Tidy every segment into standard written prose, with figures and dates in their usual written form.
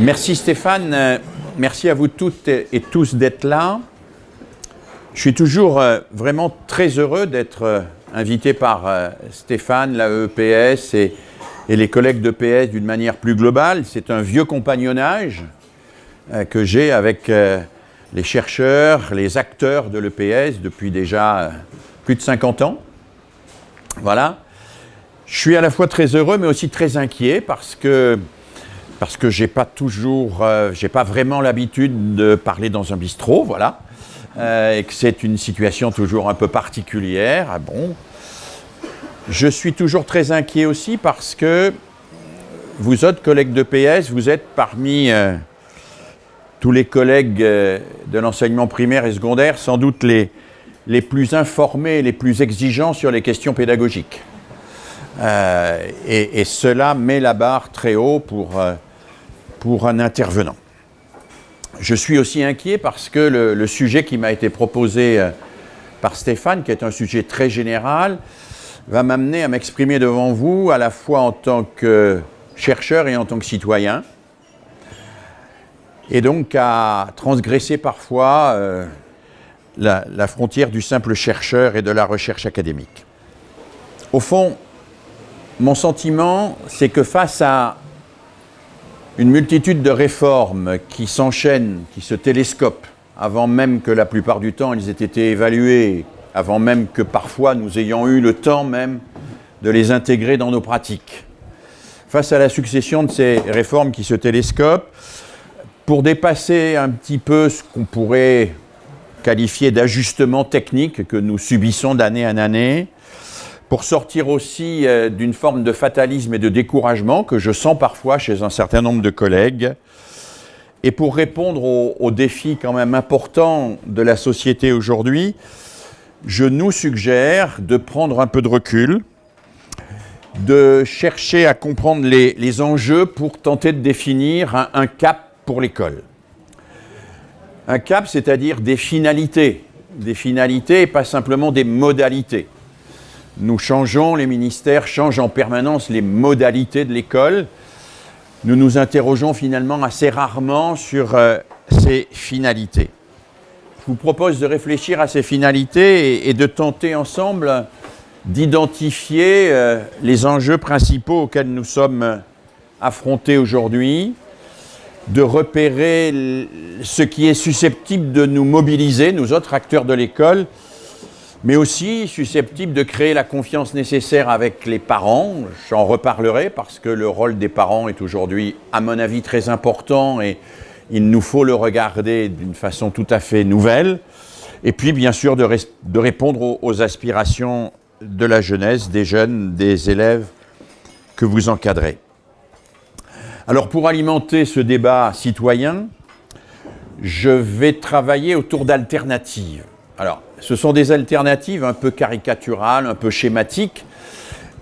Merci Stéphane, merci à vous toutes et tous d'être là. Je suis toujours vraiment très heureux d'être invité par Stéphane, la EPS et les collègues de PS d'une manière plus globale. C'est un vieux compagnonnage que j'ai avec les chercheurs, les acteurs de l'EPS depuis déjà plus de 50 ans. Voilà. Je suis à la fois très heureux mais aussi très inquiet parce que j'ai pas vraiment l'habitude de parler dans un bistrot, voilà, et que c'est une situation toujours un peu particulière. Ah bon. Je suis toujours très inquiet aussi parce que vous autres collègues de PS, vous êtes parmi tous les collègues de l'enseignement primaire et secondaire, sans doute les plus informés, les plus exigeants sur les questions pédagogiques. Et cela met la barre très haut pour un intervenant. Je suis aussi inquiet parce que le sujet qui m'a été proposé par Stéphane, qui est un sujet très général, va m'amener à m'exprimer devant vous à la fois en tant que chercheur et en tant que citoyen, et donc à transgresser parfois la frontière du simple chercheur et de la recherche académique. Au fond, mon sentiment, c'est que face à une multitude de réformes qui s'enchaînent, qui se télescopent, avant même que la plupart du temps ils aient été évalués, avant même que parfois nous ayons eu le temps même de les intégrer dans nos pratiques. Face à la succession de ces réformes qui se télescopent, pour dépasser un petit peu ce qu'on pourrait qualifier d'ajustement technique que nous subissons d'année en année, pour sortir aussi d'une forme de fatalisme et de découragement que je sens parfois chez un certain nombre de collègues, et pour répondre aux défis quand même importants de la société aujourd'hui, je nous suggère de prendre un peu de recul, de chercher à comprendre les enjeux pour tenter de définir un cap pour l'école. Un cap, c'est-à-dire des finalités et pas simplement des modalités. Nous changeons, les ministères changent en permanence les modalités de l'école. Nous nous interrogeons finalement assez rarement sur ces finalités. Je vous propose de réfléchir à ces finalités et de tenter ensemble d'identifier les enjeux principaux auxquels nous sommes affrontés aujourd'hui, de repérer ce qui est susceptible de nous mobiliser, nous autres acteurs de l'école, mais aussi susceptible de créer la confiance nécessaire avec les parents. J'en reparlerai parce que le rôle des parents est aujourd'hui, à mon avis, très important et il nous faut le regarder d'une façon tout à fait nouvelle. Et puis, bien sûr, de répondre aux aspirations de la jeunesse, des jeunes, des élèves que vous encadrez. Alors, pour alimenter ce débat citoyen, je vais travailler autour d'alternatives. Alors, ce sont des alternatives un peu caricaturales, un peu schématiques,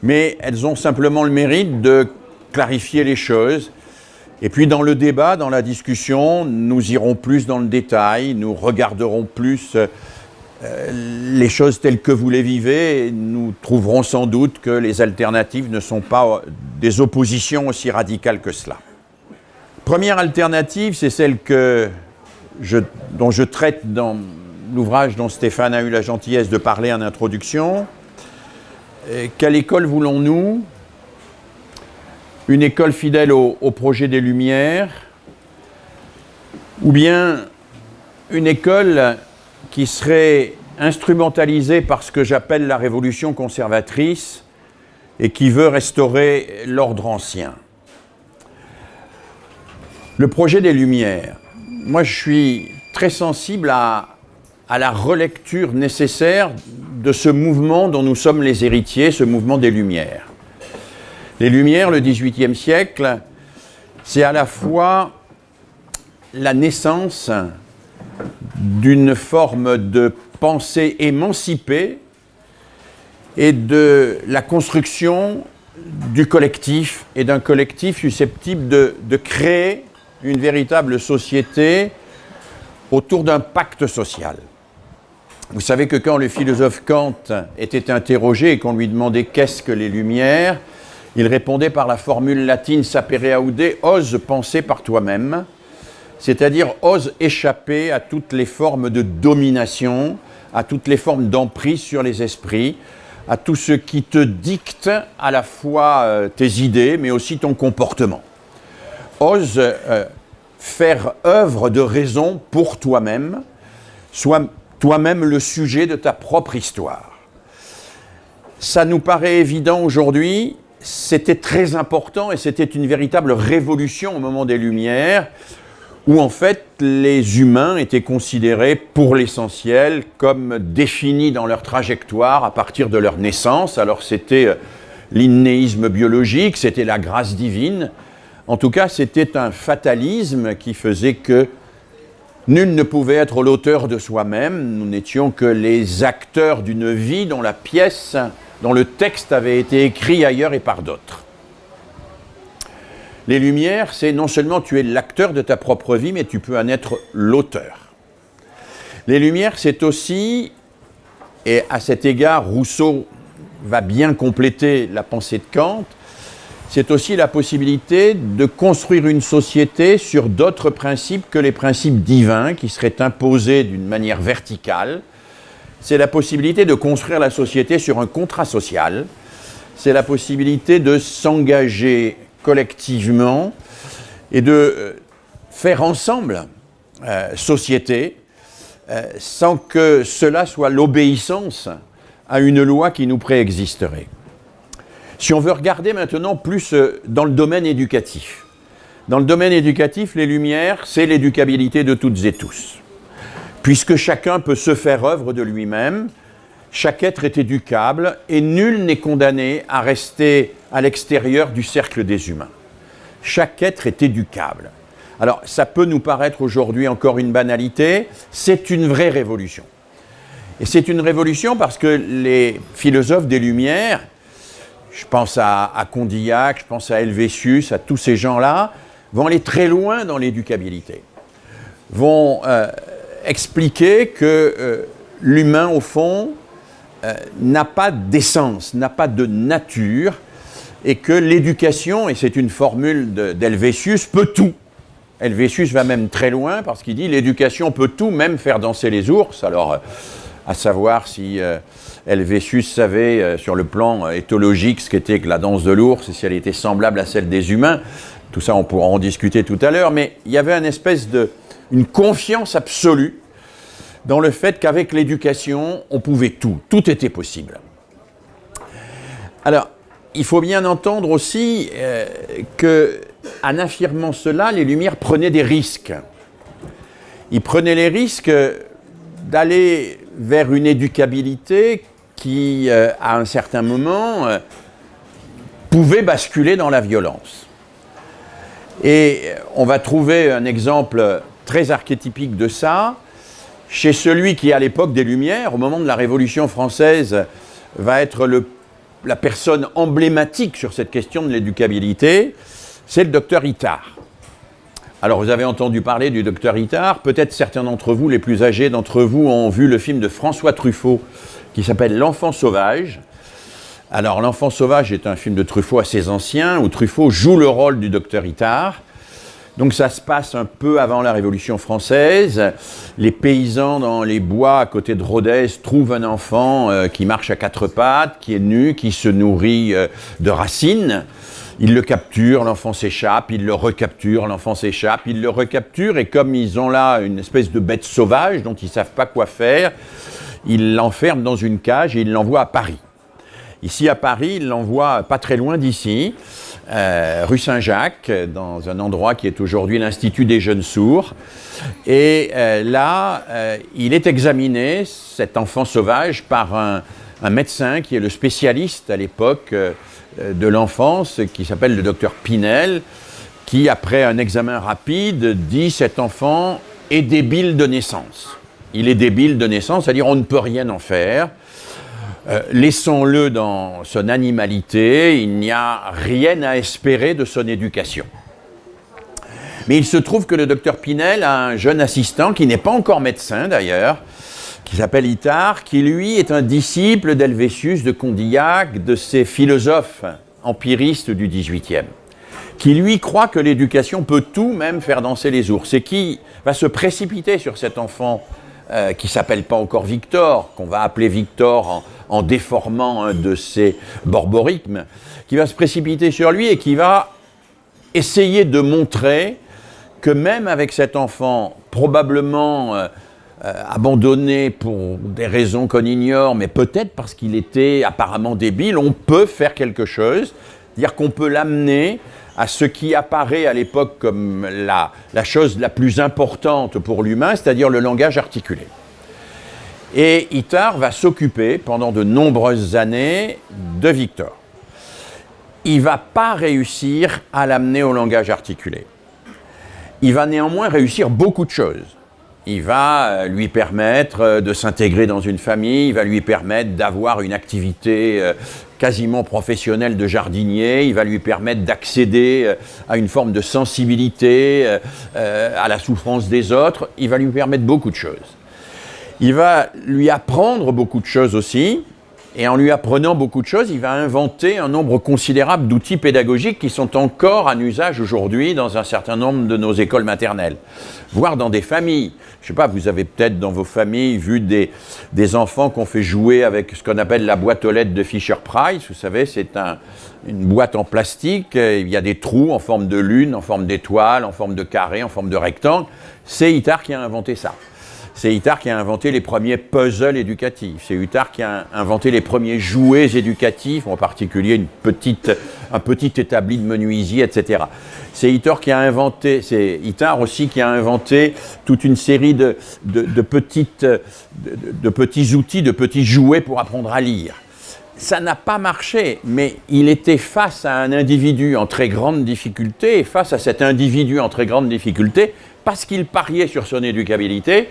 mais elles ont simplement le mérite de clarifier les choses. Et puis dans le débat, dans la discussion, nous irons plus dans le détail, nous regarderons plus les choses telles que vous les vivez, et nous trouverons sans doute que les alternatives ne sont pas des oppositions aussi radicales que cela. Première alternative, c'est celle dont je traite dans l'ouvrage dont Stéphane a eu la gentillesse de parler en introduction. Quelle école voulons-nous ? Une école fidèle au projet des Lumières, ou bien une école qui serait instrumentalisée par ce que j'appelle la révolution conservatrice et qui veut restaurer l'ordre ancien. Le projet des Lumières. Moi, je suis très sensible à la relecture nécessaire de ce mouvement dont nous sommes les héritiers, ce mouvement des Lumières. Les Lumières, le XVIIIe siècle, c'est à la fois la naissance d'une forme de pensée émancipée et de la construction du collectif et d'un collectif susceptible de créer une véritable société autour d'un pacte social. Vous savez que quand le philosophe Kant était interrogé et qu'on lui demandait qu'est-ce que les Lumières, Il répondait par la formule latine sapere aude, ose penser par toi-même, c'est-à-dire ose échapper à toutes les formes de domination, à toutes les formes d'emprise sur les esprits, à tout ce qui te dicte à la fois tes idées, mais aussi ton comportement. Ose faire œuvre de raison pour toi-même, sois toi-même le sujet de ta propre histoire. Ça nous paraît évident aujourd'hui, c'était très important et c'était une véritable révolution au moment des Lumières, où en fait les humains étaient considérés pour l'essentiel comme définis dans leur trajectoire à partir de leur naissance. Alors c'était l'innéisme biologique, c'était la grâce divine. En tout cas, c'était un fatalisme qui faisait que nul ne pouvait être l'auteur de soi-même. Nous n'étions que les acteurs d'une vie dont la pièce, dont le texte avait été écrit ailleurs et par d'autres. Les Lumières, c'est non seulement tu es l'acteur de ta propre vie, mais tu peux en être l'auteur. Les Lumières, c'est aussi, et à cet égard, Rousseau va bien compléter la pensée de Kant, c'est aussi la possibilité de construire une société sur d'autres principes que les principes divins qui seraient imposés d'une manière verticale. C'est la possibilité de construire la société sur un contrat social. C'est la possibilité de s'engager collectivement et de faire ensemble société sans que cela soit l'obéissance à une loi qui nous préexisterait. Si on veut regarder maintenant plus dans le domaine éducatif. Dans le domaine éducatif, les Lumières, c'est l'éducabilité de toutes et tous. Puisque chacun peut se faire œuvre de lui-même, chaque être est éducable et nul n'est condamné à rester à l'extérieur du cercle des humains. Chaque être est éducable. Alors, ça peut nous paraître aujourd'hui encore une banalité, c'est une vraie révolution. Et c'est une révolution parce que les philosophes des Lumières, je pense à Condillac, je pense à Helvétius, à tous ces gens-là, vont aller très loin dans l'éducabilité. Vont expliquer que l'humain, au fond, n'a pas d'essence, n'a pas de nature, et que l'éducation, et c'est une formule d'Helvétius, peut tout. Helvétius va même très loin parce qu'il dit l'éducation peut tout, même faire danser les ours. Alors, à savoir si Helvétius savait sur le plan éthologique ce qu'était que la danse de l'ours et si elle était semblable à celle des humains. Tout ça, on pourra en discuter tout à l'heure, mais il y avait une confiance absolue dans le fait qu'avec l'éducation, on pouvait tout était possible. Alors, il faut bien entendre aussi qu'en affirmant cela, les Lumières prenaient des risques. Ils prenaient les risques d'aller vers une éducabilité qui, à un certain moment, pouvait basculer dans la violence. Et on va trouver un exemple très archétypique de ça chez celui qui, à l'époque des Lumières, au moment de la Révolution française, va être la personne emblématique sur cette question de l'éducabilité, c'est le docteur Itard. Alors, vous avez entendu parler du docteur Itard, peut-être certains d'entre vous, les plus âgés d'entre vous, ont vu le film de François Truffaut qui s'appelle L'Enfant sauvage. Alors, L'Enfant sauvage est un film de Truffaut assez ancien, où Truffaut joue le rôle du docteur Itard. Donc ça se passe un peu avant la Révolution française. Les paysans dans les bois à côté de Rodez trouvent un enfant qui marche à quatre pattes, qui est nu, qui se nourrit de racines. Ils le capturent, l'enfant s'échappe, ils le recapturent, l'enfant s'échappe, ils le recapturent, et comme ils ont là une espèce de bête sauvage dont ils ne savent pas quoi faire, ils l'enferment dans une cage et ils l'envoient à Paris. Ici à Paris, ils l'envoient pas très loin d'ici, rue Saint-Jacques, dans un endroit qui est aujourd'hui l'Institut des Jeunes Sourds. Et là, il est examiné, cet enfant sauvage, par un médecin qui est le spécialiste à l'époque de l'enfance, qui s'appelle le docteur Pinel, qui, après un examen rapide, dit « cet enfant est débile de naissance ». Il est débile de naissance, c'est-à-dire on ne peut rien en faire. Laissons-le dans son animalité, il n'y a rien à espérer de son éducation. Mais il se trouve que le docteur Pinel a un jeune assistant, qui n'est pas encore médecin d'ailleurs, qui s'appelle Itard, qui lui est un disciple d'Helvétius, de Condillac, de ces philosophes empiriste du XVIIIe, qui lui croit que l'éducation peut tout, même faire danser les ours, et qui va se précipiter sur cet enfant qui ne s'appelle pas encore Victor, qu'on va appeler Victor en déformant un de ses borborigmes, qui va se précipiter sur lui et qui va essayer de montrer que même avec cet enfant probablement abandonné pour des raisons qu'on ignore, mais peut-être parce qu'il était apparemment débile, on peut faire quelque chose, c'est-à-dire qu'on peut l'amener à ce qui apparaît à l'époque comme la chose la plus importante pour l'humain, c'est-à-dire le langage articulé. Et Itard va s'occuper pendant de nombreuses années de Victor. Il ne va pas réussir à l'amener au langage articulé. Il va néanmoins réussir beaucoup de choses. Il va lui permettre de s'intégrer dans une famille, il va lui permettre d'avoir une activité quasiment professionnelle de jardinier, il va lui permettre d'accéder à une forme de sensibilité à la souffrance des autres, il va lui permettre beaucoup de choses. Il va lui apprendre beaucoup de choses aussi, et en lui apprenant beaucoup de choses, il va inventer un nombre considérable d'outils pédagogiques qui sont encore en usage aujourd'hui dans un certain nombre de nos écoles maternelles, voire dans des familles. Je ne sais pas, vous avez peut-être dans vos familles vu des enfants qu'on fait jouer avec ce qu'on appelle la boîte aux lettres de Fisher-Price. Vous savez, c'est une boîte en plastique, il y a des trous en forme de lune, en forme d'étoile, en forme de carré, en forme de rectangle. C'est Itard qui a inventé ça. C'est Itard qui a inventé les premiers puzzles éducatifs. C'est Itard qui a inventé les premiers jouets éducatifs, en particulier un petit établi de menuiserie, etc. C'est Itard aussi qui a inventé toute une série de petits outils, de petits jouets pour apprendre à lire. Ça n'a pas marché, mais il était face à un individu en très grande difficulté, et face à cet individu en très grande difficulté, parce qu'il pariait sur son éducabilité,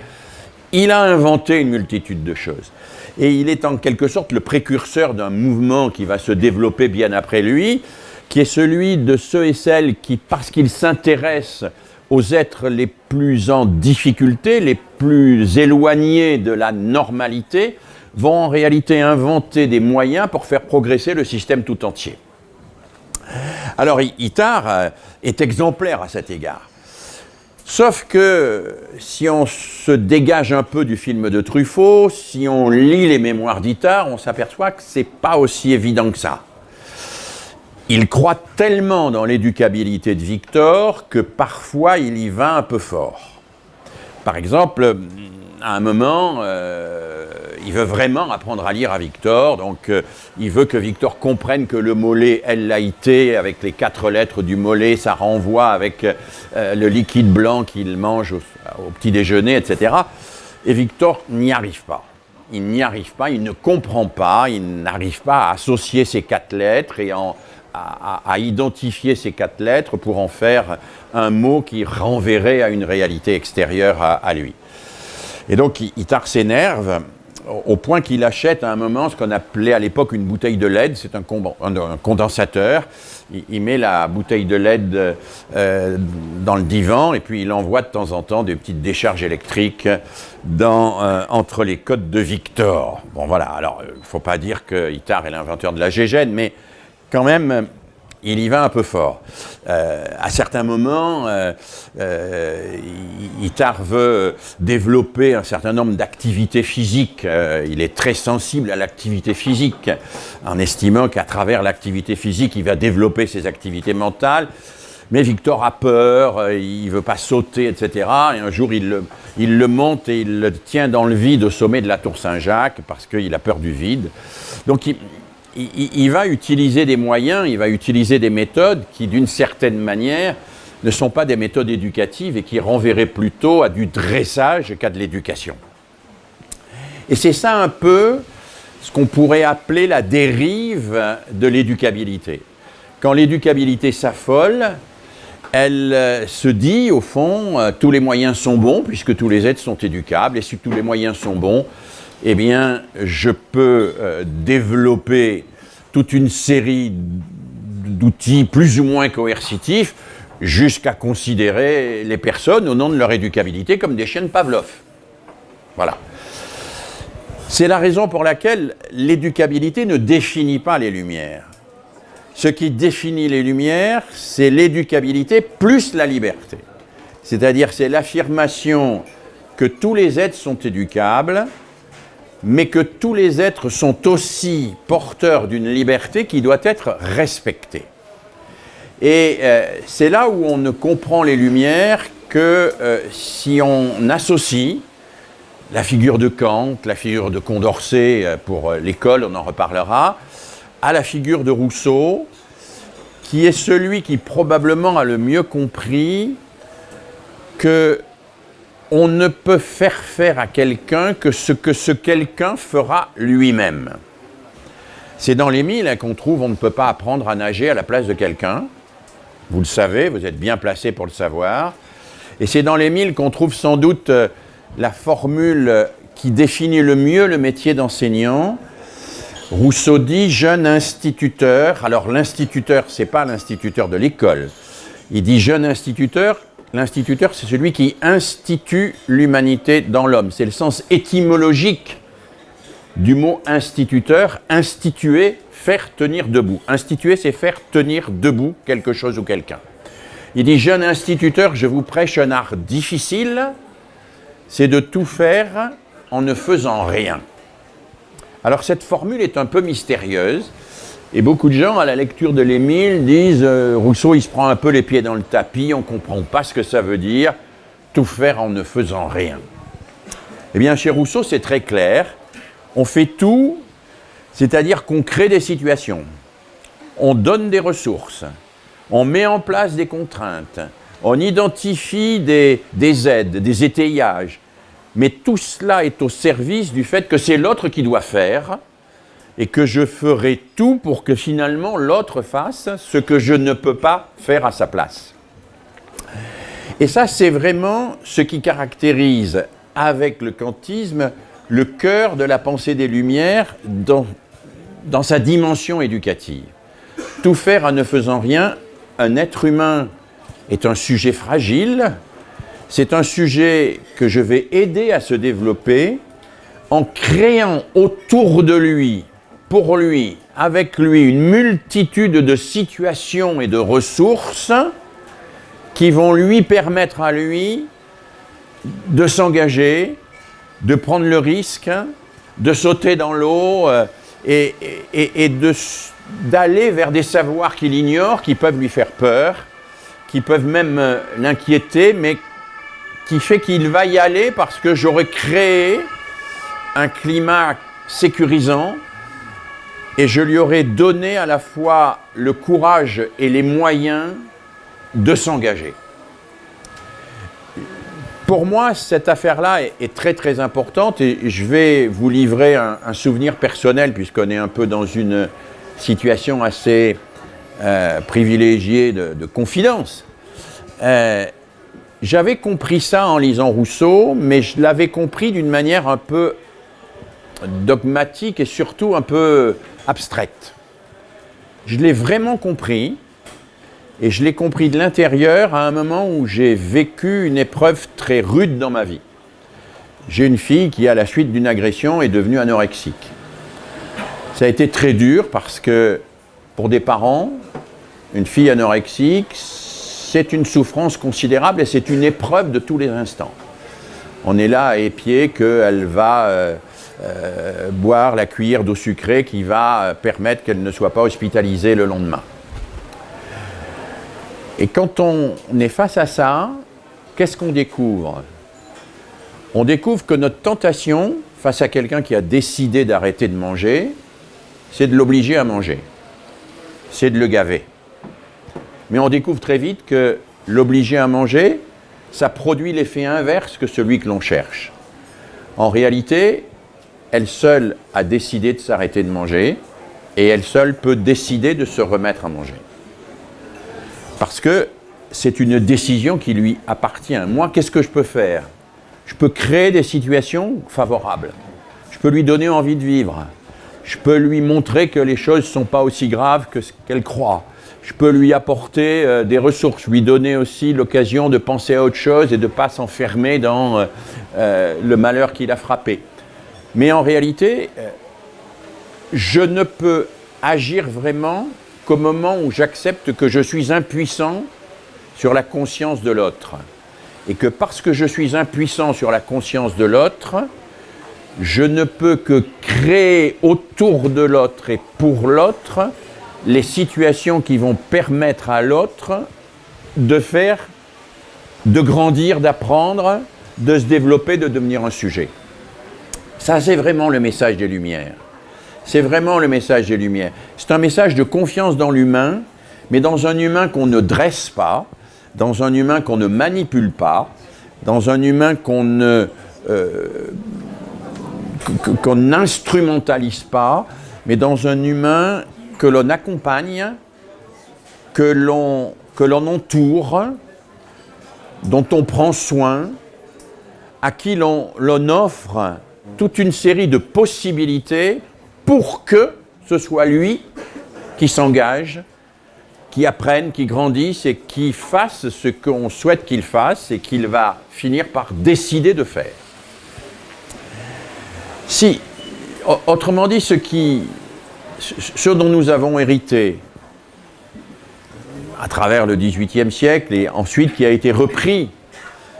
il a inventé une multitude de choses. Et il est en quelque sorte le précurseur d'un mouvement qui va se développer bien après lui, qui est celui de ceux et celles qui, parce qu'ils s'intéressent aux êtres les plus en difficulté, les plus éloignés de la normalité, vont en réalité inventer des moyens pour faire progresser le système tout entier. Alors Itard est exemplaire à cet égard. Sauf que si on se dégage un peu du film de Truffaut, si on lit les mémoires d'Itard, on s'aperçoit que ce n'est pas aussi évident que ça. Il croit tellement dans l'éducabilité de Victor que parfois il y va un peu fort. Par exemple, à un moment, il veut vraiment apprendre à lire à Victor, donc il veut que Victor comprenne que le mollet L-A-I-T, avec les 4 lettres du mollet, ça renvoie avec le liquide blanc qu'il mange au petit déjeuner, etc. Et Victor n'y arrive pas. Il n'y arrive pas, il ne comprend pas, il n'arrive pas à associer ces 4 lettres et à identifier ces 4 lettres pour en faire un mot qui renverrait à une réalité extérieure à lui. Et donc Itard s'énerve au point qu'il achète à un moment ce qu'on appelait à l'époque une bouteille de LED, c'est un condensateur. Il met la bouteille de LED dans le divan et puis il envoie de temps en temps des petites décharges électriques entre les côtes de Victor. Bon voilà, alors il ne faut pas dire que Itard est l'inventeur de la gégène, mais quand même, il y va un peu fort. À certains moments, Itard veut développer un certain nombre d'activités physiques. Il est très sensible à l'activité physique, en estimant qu'à travers l'activité physique, il va développer ses activités mentales. Mais Victor a peur, il ne veut pas sauter, etc. Et un jour, il le monte et il le tient dans le vide au sommet de la tour Saint-Jacques, parce qu'il a peur du vide. Donc, il va utiliser des moyens, il va utiliser des méthodes qui, d'une certaine manière, ne sont pas des méthodes éducatives et qui renverraient plutôt à du dressage qu'à de l'éducation. Et c'est ça un peu ce qu'on pourrait appeler la dérive de l'éducabilité. Quand l'éducabilité s'affole, elle se dit, au fond, tous les moyens sont bons, puisque tous les êtres sont éducables, et si tous les moyens sont bons, eh bien, je peux développer toute une série d'outils plus ou moins coercitifs jusqu'à considérer les personnes, au nom de leur éducabilité, comme des chiens de Pavlov. Voilà. C'est la raison pour laquelle l'éducabilité ne définit pas les Lumières. ce qui définit les Lumières, c'est l'éducabilité plus la liberté. C'est-à-dire, c'est l'affirmation que tous les êtres sont éducables, mais que tous les êtres sont aussi porteurs d'une liberté qui doit être respectée. Et c'est là où on ne comprend les Lumières que si on associe la figure de Kant, la figure de Condorcet pour l'école, on en reparlera, à la figure de Rousseau, qui est celui qui probablement a le mieux compris que on ne peut faire à quelqu'un que ce quelqu'un fera lui-même. C'est dans l'Émile qu'on trouve on ne peut pas apprendre à nager à la place de quelqu'un. Vous le savez, vous êtes bien placé pour le savoir. Et c'est dans l'Émile qu'on trouve sans doute la formule qui définit le mieux le métier d'enseignant. Rousseau dit « jeune instituteur ». Alors l'instituteur, ce n'est pas l'instituteur de l'école. Il dit « jeune instituteur ». L'instituteur, c'est celui qui institue l'humanité dans l'homme. C'est le sens étymologique du mot instituteur. Instituer, faire tenir debout. Instituer, c'est faire tenir debout quelque chose ou quelqu'un. Il dit « jeune instituteur, je vous prêche un art difficile, c'est de tout faire en ne faisant rien ». Alors cette formule est un peu mystérieuse. Et beaucoup de gens, à la lecture de l'Émile, disent Rousseau, il se prend un peu les pieds dans le tapis, on ne comprend pas ce que ça veut dire, tout faire en ne faisant rien. Eh bien, chez Rousseau, c'est très clair. On fait tout, c'est-à-dire qu'on crée des situations, on donne des ressources, on met en place des contraintes, on identifie des aides, des étayages, mais tout cela est au service du fait que c'est l'autre qui doit faire, et que je ferai tout pour que finalement l'autre fasse ce que je ne peux pas faire à sa place. Et ça, c'est vraiment ce qui caractérise, avec le kantisme, le cœur de la pensée des Lumières dans sa dimension éducative. Tout faire en ne faisant rien, un être humain est un sujet fragile, c'est un sujet que je vais aider à se développer en créant autour de lui, pour lui, avec lui, une multitude de situations et de ressources qui vont lui permettre à lui de s'engager, de prendre le risque, de sauter dans l'eau et d'aller vers des savoirs qu'il ignore, qui peuvent lui faire peur, qui peuvent même l'inquiéter, mais qui fait qu'il va y aller parce que j'aurai créé un climat sécurisant, et je lui aurais donné à la fois le courage et les moyens de s'engager. Pour moi, cette affaire-là est très très importante et je vais vous livrer un souvenir personnel puisqu'on est un peu dans une situation assez privilégiée de confidence. J'avais compris ça en lisant Rousseau, mais je l'avais compris d'une manière un peu dogmatique et surtout un peu abstraite. Je l'ai vraiment compris, et je l'ai compris de l'intérieur à un moment où j'ai vécu une épreuve très rude dans ma vie. J'ai une fille qui, à la suite d'une agression, est devenue anorexique. Ça a été très dur parce que, pour des parents, une fille anorexique, c'est une souffrance considérable et c'est une épreuve de tous les instants. On est là à épier qu'elle va boire la cuillère d'eau sucrée qui va permettre qu'elle ne soit pas hospitalisée le lendemain. Et quand on est face à ça, qu'est-ce qu'on découvre? On découvre que notre tentation, face à quelqu'un qui a décidé d'arrêter de manger, c'est de l'obliger à manger. C'est de le gaver. Mais on découvre très vite que l'obliger à manger, ça produit l'effet inverse que celui que l'on cherche. En réalité, elle seule a décidé de s'arrêter de manger et elle seule peut décider de se remettre à manger. Parce que c'est une décision qui lui appartient. Moi, qu'est-ce que je peux faire? Je peux créer des situations favorables. Je peux lui donner envie de vivre. Je peux lui montrer que les choses ne sont pas aussi graves que ce qu'elle croit. Je peux lui apporter des ressources, lui donner aussi l'occasion de penser à autre chose et de ne pas s'enfermer dans le malheur qui l'a frappé. Mais en réalité, je ne peux agir vraiment qu'au moment où j'accepte que je suis impuissant sur la conscience de l'autre. Et que parce que je suis impuissant sur la conscience de l'autre, je ne peux que créer autour de l'autre et pour l'autre les situations qui vont permettre à l'autre de grandir, d'apprendre, de se développer, de devenir un sujet. Ça, c'est vraiment le message des Lumières. C'est vraiment le message des Lumières. C'est un message de confiance dans l'humain, mais dans un humain qu'on ne dresse pas, dans un humain qu'on ne manipule pas, dans un humain qu'on n'instrumentalise pas, mais dans un humain que l'on accompagne, que l'on entoure, dont on prend soin, à qui l'on offre toute une série de possibilités pour que ce soit lui qui s'engage, qui apprenne, qui grandisse et qui fasse ce qu'on souhaite qu'il fasse et qu'il va finir par décider de faire. Si, autrement dit, ce dont nous avons hérité à travers le XVIIIe siècle et ensuite qui a été repris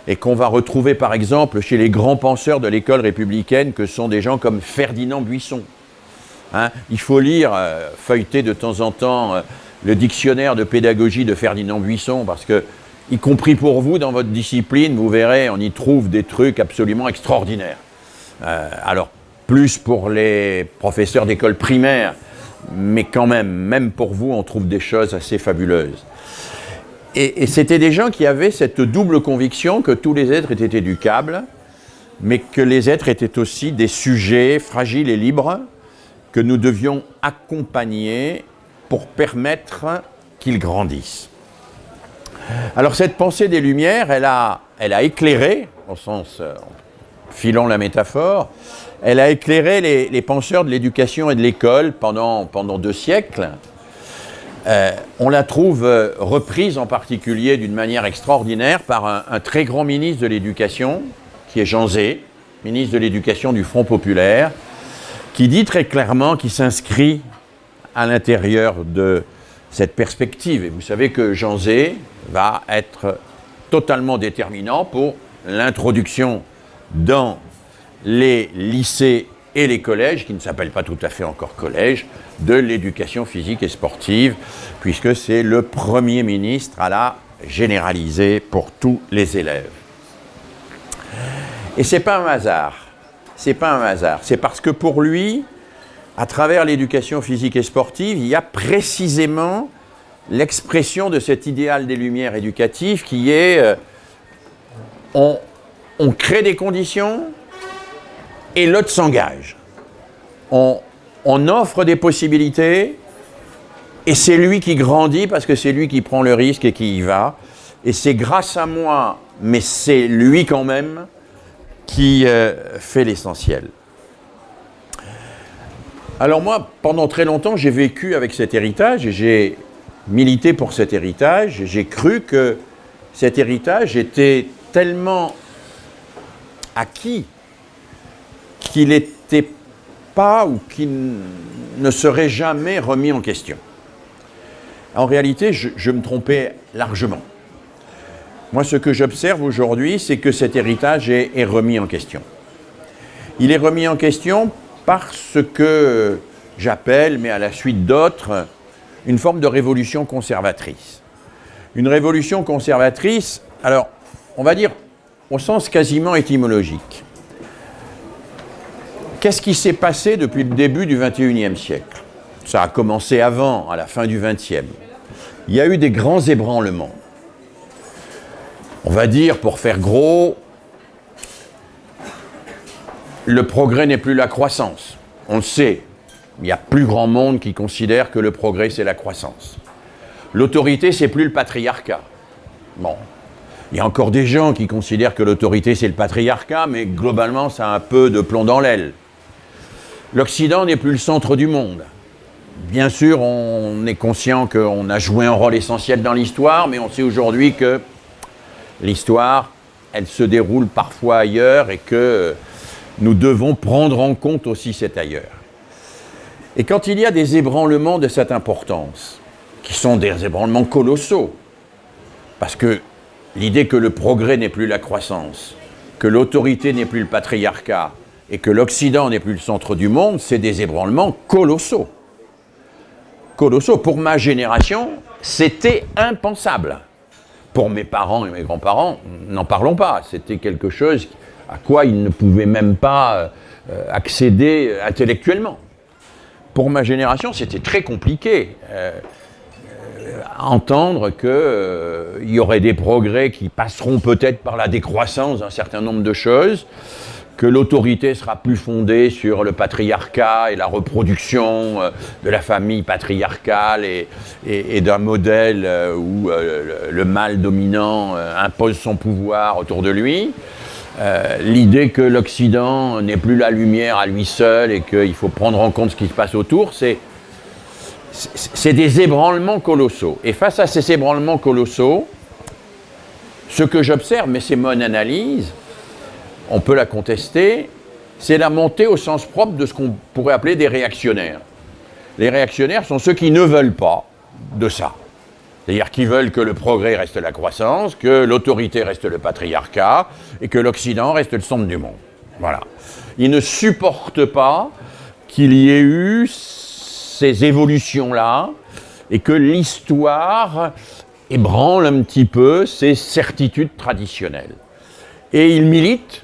et qu'on va retrouver par exemple chez les grands penseurs de l'école républicaine que sont des gens comme Ferdinand Buisson. Hein, il faut lire, feuilleter de temps en temps le dictionnaire de pédagogie de Ferdinand Buisson parce que, y compris pour vous, dans votre discipline, vous verrez, on y trouve des trucs absolument extraordinaires. Alors, plus pour les professeurs d'école primaire, mais quand même pour vous, on trouve des choses assez fabuleuses. Et c'était des gens qui avaient cette double conviction que tous les êtres étaient éducables, mais que les êtres étaient aussi des sujets fragiles et libres que nous devions accompagner pour permettre qu'ils grandissent. Alors cette pensée des Lumières, elle a éclairé, au sens filant la métaphore, elle a éclairé les penseurs de l'éducation et de l'école pendant 2 siècles. On la trouve reprise en particulier d'une manière extraordinaire par un très grand ministre de l'Éducation, qui est Jean Zay, ministre de l'Éducation du Front populaire, qui dit très clairement qu'il s'inscrit à l'intérieur de cette perspective. Et vous savez que Jean Zay va être totalement déterminant pour l'introduction dans les lycées et les collèges, qui ne s'appellent pas tout à fait encore collèges, de l'éducation physique et sportive, puisque c'est le Premier ministre à la généraliser pour tous les élèves. Et c'est pas un hasard. C'est pas un hasard. C'est parce que pour lui, à travers l'éducation physique et sportive, il y a précisément l'expression de cet idéal des Lumières éducatives qui est on crée des conditions et l'autre s'engage. On offre des possibilités et c'est lui qui grandit parce que c'est lui qui prend le risque et qui y va. Et c'est grâce à moi, mais c'est lui quand même qui fait l'essentiel. Alors moi, pendant très longtemps, j'ai vécu avec cet héritage et j'ai milité pour cet héritage. J'ai cru que cet héritage était tellement acquis qu'il n'était pas ou qu'il ne serait jamais remis en question. En réalité, je me trompais largement. Moi, ce que j'observe aujourd'hui, c'est que cet héritage est remis en question. Il est remis en question parce que j'appelle, mais à la suite d'autres, une forme de révolution conservatrice. Une révolution conservatrice, alors, on va dire, au sens quasiment étymologique. Qu'est-ce qui s'est passé depuis le début du XXIe siècle? Ça a commencé avant, à la fin du XXe. Il y a eu des grands ébranlements. On va dire, pour faire gros, le progrès n'est plus la croissance. On le sait, il y a plus grand monde qui considère que le progrès, c'est la croissance. L'autorité, c'est plus le patriarcat. Bon, il y a encore des gens qui considèrent que l'autorité, c'est le patriarcat, mais globalement, ça a un peu de plomb dans l'aile. L'Occident n'est plus le centre du monde. Bien sûr, on est conscient qu'on a joué un rôle essentiel dans l'histoire, mais on sait aujourd'hui que l'histoire, elle se déroule parfois ailleurs et que nous devons prendre en compte aussi cet ailleurs. Et quand il y a des ébranlements de cette importance, qui sont des ébranlements colossaux. Parce que l'idée que le progrès n'est plus la croissance, que l'autorité n'est plus le patriarcat, et que l'Occident n'est plus le centre du monde, c'est des ébranlements colossaux. Colossaux. Pour ma génération, c'était impensable. Pour mes parents et mes grands-parents, n'en parlons pas. C'était quelque chose à quoi ils ne pouvaient même pas accéder intellectuellement. Pour ma génération, c'était très compliqué. Entendre qu'il y aurait des progrès qui passeront peut-être par la décroissance d'un certain nombre de choses, que l'autorité sera plus fondée sur le patriarcat et la reproduction de la famille patriarcale et d'un modèle où le mâle dominant impose son pouvoir autour de lui. L'idée que l'Occident n'est plus la lumière à lui seul et qu'il faut prendre en compte ce qui se passe autour, c'est des ébranlements colossaux. Et face à ces ébranlements colossaux, ce que j'observe, mais c'est mon analyse, on peut la contester, c'est la montée au sens propre de ce qu'on pourrait appeler des réactionnaires. Les réactionnaires sont ceux qui ne veulent pas de ça. C'est-à-dire qui veulent que le progrès reste la croissance, que l'autorité reste le patriarcat et que l'Occident reste le centre du monde. Voilà. Ils ne supportent pas qu'il y ait eu ces évolutions-là et que l'histoire ébranle un petit peu ces certitudes traditionnelles. Et ils militent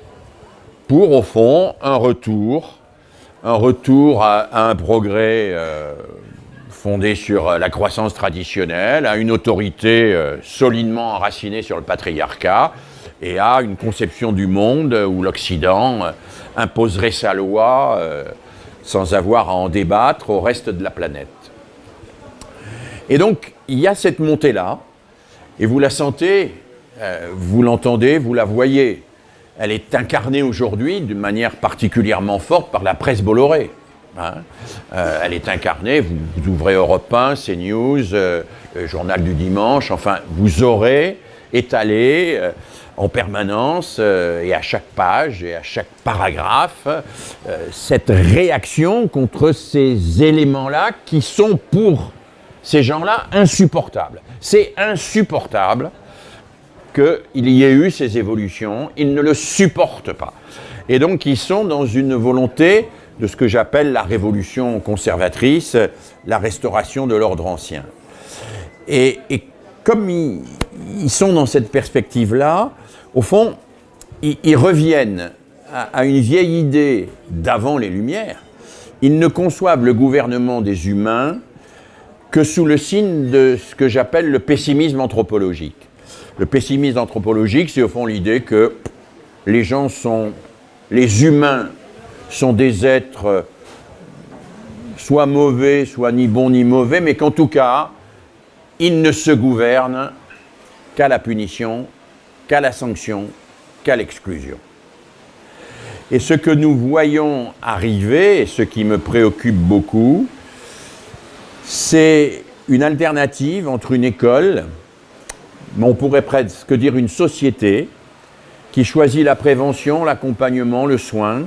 pour, au fond, un retour à un progrès fondé sur la croissance traditionnelle, à une autorité solidement enracinée sur le patriarcat et à une conception du monde où l'Occident imposerait sa loi sans avoir à en débattre au reste de la planète. Et donc, il y a cette montée-là, et vous la sentez, vous l'entendez, vous la voyez. Elle est incarnée aujourd'hui d'une manière particulièrement forte par la presse Bolloré. Elle est incarnée, vous ouvrez Europe 1, CNews, le journal du dimanche, enfin, vous aurez étalé en permanence et à chaque page et à chaque paragraphe cette réaction contre ces éléments-là qui sont pour ces gens-là insupportables. C'est insupportable qu'il y ait eu ces évolutions, ils ne le supportent pas. Et donc ils sont dans une volonté de ce que j'appelle la révolution conservatrice, la restauration de l'ordre ancien. Et comme ils sont dans cette perspective-là, au fond, ils reviennent à une vieille idée d'avant les Lumières. Ils ne conçoivent le gouvernement des humains que sous le signe de ce que j'appelle le pessimisme anthropologique. Le pessimisme anthropologique, c'est au fond l'idée que les humains sont des êtres soit mauvais, soit ni bons ni mauvais, mais qu'en tout cas, ils ne se gouvernent qu'à la punition, qu'à la sanction, qu'à l'exclusion. Et ce que nous voyons arriver, et ce qui me préoccupe beaucoup, c'est une alternative entre une école, mais on pourrait presque dire une société, qui choisit la prévention, l'accompagnement, le soin,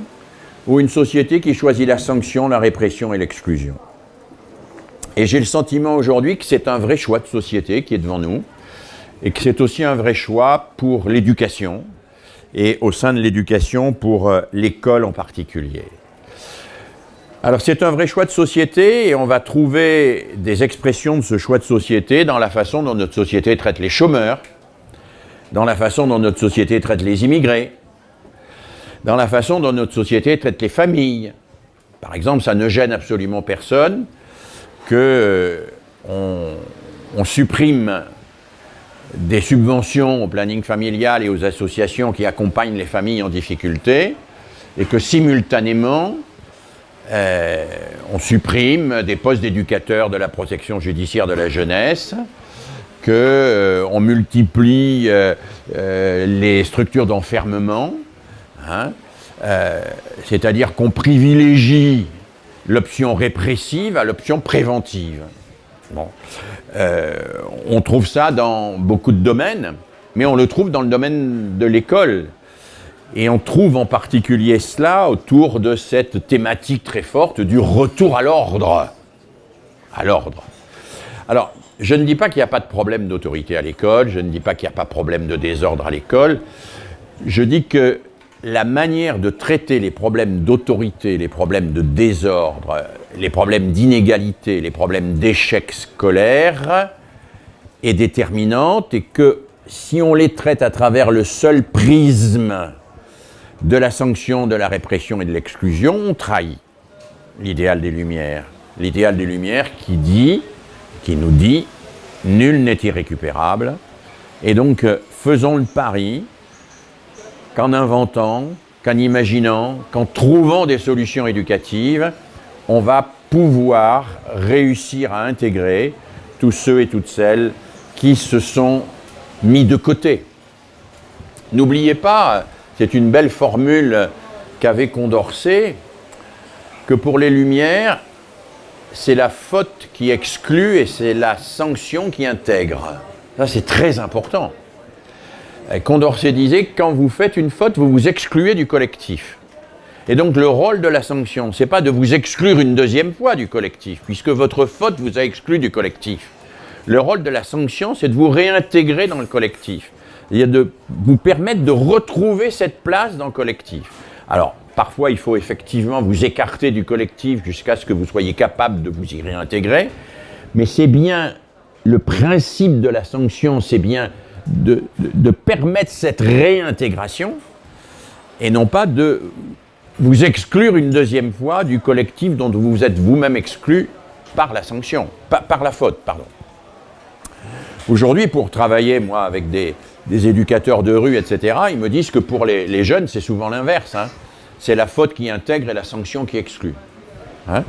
ou une société qui choisit la sanction, la répression et l'exclusion. Et j'ai le sentiment aujourd'hui que c'est un vrai choix de société qui est devant nous, et que c'est aussi un vrai choix pour l'éducation, et au sein de l'éducation pour l'école en particulier. Alors c'est un vrai choix de société, et on va trouver des expressions de ce choix de société dans la façon dont notre société traite les chômeurs, dans la façon dont notre société traite les immigrés, dans la façon dont notre société traite les familles. Par exemple, ça ne gêne absolument personne qu'on supprime des subventions au planning familial et aux associations qui accompagnent les familles en difficulté, et que simultanément, on supprime des postes d'éducateurs de la protection judiciaire de la jeunesse, qu'on multiplie les structures d'enfermement, c'est-à-dire qu'on privilégie l'option répressive à l'option préventive. Bon. On trouve ça dans beaucoup de domaines, mais on le trouve dans le domaine de l'école. Et on trouve en particulier cela autour de cette thématique très forte du retour à l'ordre. À l'ordre. Alors, je ne dis pas qu'il n'y a pas de problème d'autorité à l'école, je ne dis pas qu'il n'y a pas de problème de désordre à l'école, je dis que la manière de traiter les problèmes d'autorité, les problèmes de désordre, les problèmes d'inégalité, les problèmes d'échec scolaire est déterminante et que si on les traite à travers le seul prisme de la sanction, de la répression et de l'exclusion, on trahit l'idéal des Lumières. L'idéal des Lumières qui nous dit « nul n'est irrécupérable ». Et donc, faisons le pari qu'en inventant, qu'en imaginant, qu'en trouvant des solutions éducatives, on va pouvoir réussir à intégrer tous ceux et toutes celles qui se sont mis de côté. N'oubliez pas, c'est une belle formule qu'avait Condorcet, que pour les Lumières, c'est la faute qui exclut et c'est la sanction qui intègre. Ça, c'est très important. Condorcet disait que quand vous faites une faute, vous vous excluez du collectif. Et donc le rôle de la sanction, c'est pas de vous exclure une deuxième fois du collectif, puisque votre faute vous a exclu du collectif. Le rôle de la sanction, c'est de vous réintégrer dans le collectif. C'est-à-dire de vous permettre de retrouver cette place dans le collectif. Alors, parfois, il faut effectivement vous écarter du collectif jusqu'à ce que vous soyez capable de vous y réintégrer, mais c'est bien le principe de la sanction, c'est bien de permettre cette réintégration et non pas de vous exclure une deuxième fois du collectif dont vous vous êtes vous-même exclu par la sanction, par la faute, pardon. Aujourd'hui, pour travailler, moi, avec des éducateurs de rue, etc., ils me disent que pour les jeunes, c'est souvent l'inverse. Hein. C'est la faute qui intègre et la sanction qui exclut. Hein.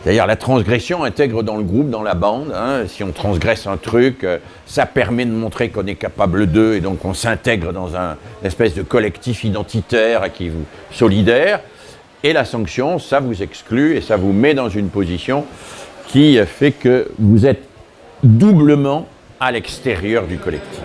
C'est-à-dire la transgression intègre dans le groupe, dans la bande. Hein. Si on transgresse un truc, ça permet de montrer qu'on est capable d'eux et donc on s'intègre dans une espèce de collectif identitaire solidaire. Et la sanction, ça vous exclut et ça vous met dans une position qui fait que vous êtes doublement à l'extérieur du collectif.